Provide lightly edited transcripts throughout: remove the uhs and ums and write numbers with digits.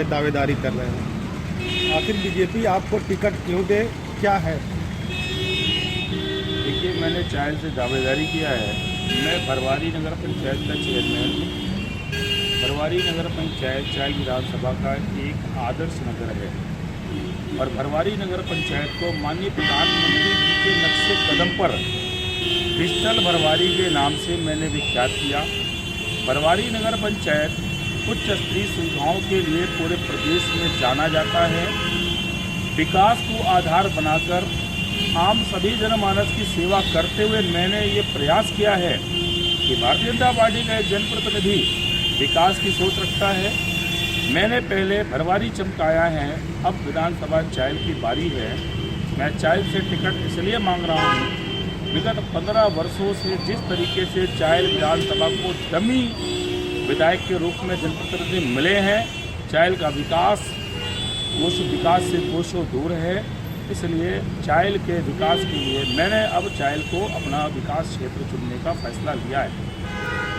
दावेदारी कर रहे हैं। आखिर बीजेपी आपको टिकट क्यों दे, क्या है? देखिए, मैंने चायल से दावेदारी किया है। मैं भरवारी नगर पंचायत का चेयरमैन हूँ। भरवारी नगर पंचायत चायल विधानसभा का एक आदर्श नगर है और भरवारी नगर पंचायत को माननीय प्रधानमंत्री जी के नक्शे कदम पर डिजिटल भरवारी के नाम से मैंने विख्यात किया। भरवारी नगर पंचायत उच्च स्तरीय सुविधाओं के लिए पूरे प्रदेश में जाना जाता है। विकास को आधार बनाकर आम सभी जनमानस की सेवा करते हुए मैंने ये प्रयास किया है कि भारतीय जनता पार्टी का एक जनप्रतिनिधि विकास की सोच रखता है। मैंने पहले भरवारी चमकाया है, अब विधानसभा चायल की बारी है। मैं चायल से टिकट इसलिए मांग रहा हूँ, विगत 15 वर्षों से जिस तरीके से चायल विधानसभा को डमी विधायक के रूप में जनप्रतिनिधि मिले हैं, चायल का विकास से कोसों दूर है। इसलिए चायल के विकास के लिए मैंने अब चायल को अपना विकास क्षेत्र चुनने का फैसला लिया है।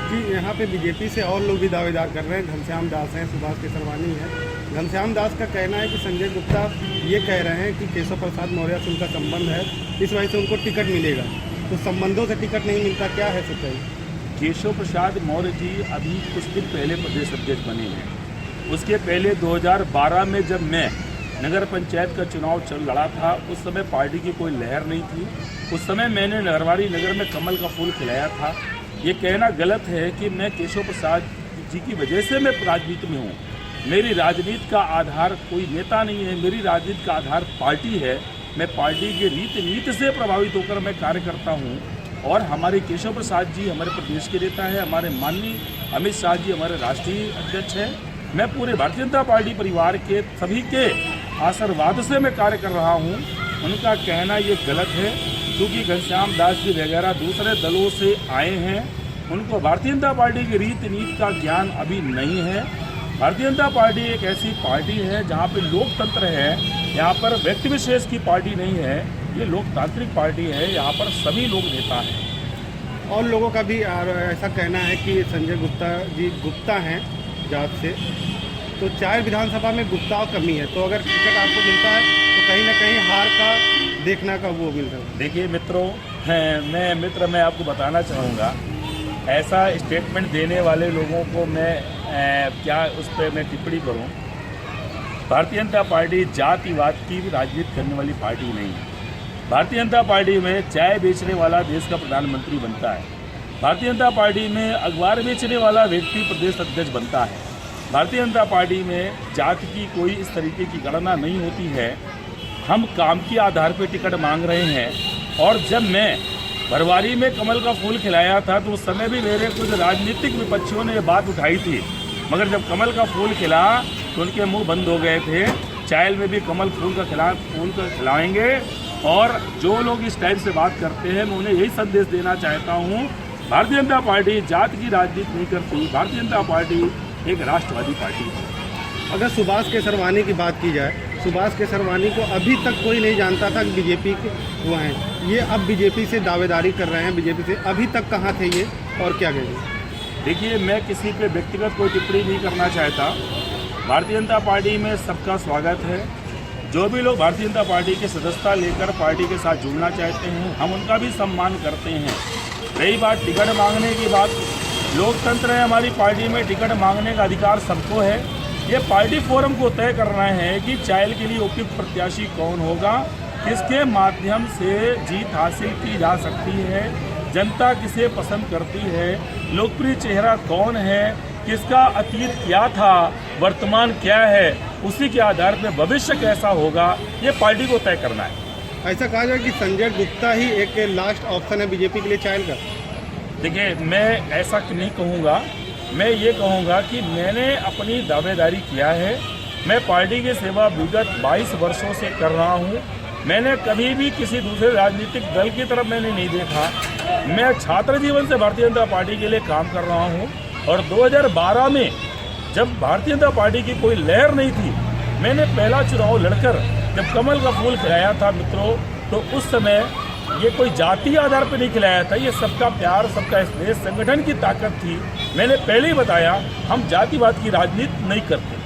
कि यहाँ पे बीजेपी से और लोग भी दावेदार कर रहे हैं। घनश्याम दास हैं, सुभाष केसरवानी है। घनश्याम दास का कहना है कि संजय गुप्ता ये कह रहे हैं कि केशव प्रसाद मौर्य से उनका संबंध है, इस वजह से उनको टिकट मिलेगा। तो संबंधों से टिकट नहीं मिलता, क्या है सच्चाई? केशव प्रसाद मौर्य जी अभी कुछ दिन पहले प्रदेश अध्यक्ष बने हैं। उसके पहले 2012 में जब मैं नगर पंचायत का चुनाव लड़ा था, उस समय पार्टी की कोई लहर नहीं थी। उस समय मैंने भरवारी नगर में कमल का फूल खिलाया था। ये कहना गलत है कि मैं केशव प्रसाद जी की वजह से मैं राजनीति में हूँ। मेरी राजनीति का आधार कोई नेता नहीं है, मेरी राजनीति का आधार पार्टी है। मैं पार्टी के रीति नीति से प्रभावित होकर मैं कार्य करता हूँ। और हमारे केशव प्रसाद जी हमारे प्रदेश के नेता है, हमारे माननीय अमित शाह जी हमारे राष्ट्रीय अध्यक्ष हैं। मैं पूरे भारतीय जनता पार्टी परिवार के सभी के आशीर्वाद से मैं कार्य कर रहा हूँ। उनका कहना ये गलत है, क्योंकि घनश्याम दास जी वगैरह दूसरे दलों से आए हैं। उनको भारतीय जनता पार्टी की रीति नीति का ज्ञान अभी नहीं है। भारतीय जनता पार्टी एक ऐसी पार्टी है जहाँ पे लोकतंत्र है, यहाँ पर व्यक्ति विशेष की पार्टी नहीं है। ये लोकतांत्रिक पार्टी है, यहाँ पर सभी लोग नेता हैं। और लोगों का भी ऐसा कहना है कि संजय गुप्ता जी गुप्ता हैं जात से, तो चायल विधानसभा में गुप्ता कमी है। तो अगर टिकट आपको मिलता है तो कहीं ना कहीं हार का देखना का वो मिल रहा है। देखिए मित्रों, मैं आपको बताना चाहूँगा, ऐसा स्टेटमेंट देने वाले लोगों को मैं क्या उस पर मैं टिप्पणी करूँ। भारतीय जनता पार्टी जातिवाद की राजनीति करने वाली पार्टी नहीं है। भारतीय जनता पार्टी में चाय बेचने वाला देश का प्रधानमंत्री बनता है। भारतीय जनता पार्टी में अखबार बेचने वाला व्यक्ति प्रदेश अध्यक्ष बनता है। भारतीय जनता पार्टी में जाति की कोई इस तरीके की गणना नहीं होती है। हम काम के आधार पर टिकट मांग रहे हैं। और जब मैं भरवारी में कमल का फूल खिलाया था तो उस समय भी मेरे कुछ राजनीतिक विपक्षियों ने ये बात उठाई थी, मगर जब कमल का फूल खिला तो उनके मुंह बंद हो गए थे। चायल में भी कमल फूल का खिलाएंगे। और जो लोग इस टाइप से बात करते हैं, मैं उन्हें यही संदेश देना चाहता हूँ, भारतीय जनता पार्टी जाति की राजनीति नहीं करती। भारतीय जनता पार्टी एक राष्ट्रवादी पार्टी है। अगर सुभाष केसरवानी की बात की जाए, सुभाष केसरवानी को अभी तक कोई नहीं जानता था कि बीजेपी के वो हैं। ये अब बीजेपी से दावेदारी कर रहे हैं। बीजेपी से अभी तक कहाँ थे ये और क्या कहेंगे? देखिए, मैं किसी पे व्यक्तिगत कोई टिप्पणी नहीं करना चाहता। भारतीय जनता पार्टी में सबका स्वागत है। जो भी लोग भारतीय जनता पार्टी की सदस्यता लेकर पार्टी के साथ जुड़ना चाहते हैं, हम उनका भी सम्मान करते हैं। रही बात टिकट मांगने की बात, लोकतंत्र है, हमारी पार्टी में टिकट मांगने का अधिकार सबको है। ये पार्टी फोरम को तय करना है कि चायल के लिए उपयुक्त प्रत्याशी कौन होगा, किसके माध्यम से जीत हासिल की जा सकती है, जनता किसे पसंद करती है, लोकप्रिय चेहरा कौन है, किसका अतीत क्या था, वर्तमान क्या है, उसी के आधार पर भविष्य कैसा होगा, ये पार्टी को तय करना है। ऐसा कहा जाए कि संजय गुप्ता ही एक लास्ट ऑप्शन है बीजेपी के लिए चायल का? देखिए, मैं ऐसा नहीं कहूँगा। मैं ये कहूँगा कि मैंने अपनी दावेदारी किया है। मैं पार्टी की सेवा विगत 22 वर्षों से कर रहा हूँ। मैंने कभी भी किसी दूसरे राजनीतिक दल की तरफ मैंने नहीं देखा। मैं छात्र जीवन से भारतीय जनता पार्टी के लिए काम कर रहा हूँ। और 2012 में जब भारतीय जनता पार्टी की कोई लहर नहीं थी, मैंने पहला चुनाव लड़कर जब कमल का फूल खिलाया था मित्रों, तो उस समय ये कोई जाति आधार पर नहीं खिलाया था। ये सबका प्यार, सबका स्नेह, संगठन की ताकत थी। मैंने पहले ही बताया, हम जातिवाद की राजनीति नहीं करते।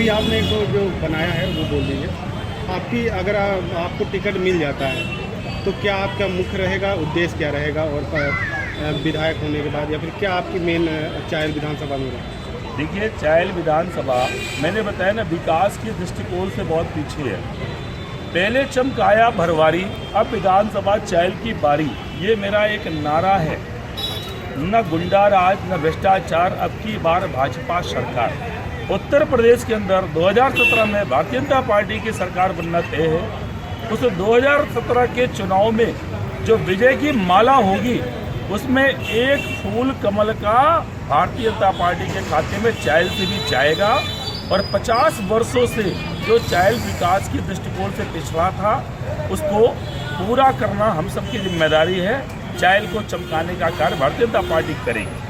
अभी आपने एक जो बनाया है वो बोल दीजिए। आपकी अगर आपको टिकट मिल जाता है तो क्या आपका मुख्य रहेगा, उद्देश्य क्या रहेगा, और विधायक होने के बाद, या फिर क्या आपकी मेन चायल विधानसभा में रहेगा? देखिए, चायल विधानसभा मैंने बताया ना, विकास के दृष्टिकोण से बहुत पीछे है। पहले चमकाया भरवारी, अब विधानसभा चायल की बारी, ये मेरा एक नारा है। न गुंडा राज, न भ्रष्टाचार, अब की बार भाजपा सरकार। उत्तर प्रदेश के अंदर 2017 में भारतीय जनता पार्टी की सरकार बनना तय है। उस 2017 के चुनाव में जो विजय की माला होगी, उसमें एक फूल कमल का भारतीय जनता पार्टी के खाते में चायल से भी जाएगा। और 50 वर्षों से जो चायल विकास के दृष्टिकोण से पिछड़ा था, उसको पूरा करना हम सबकी जिम्मेदारी है। चायल को चमकाने का कार्य भारतीय जनता पार्टी करेगी।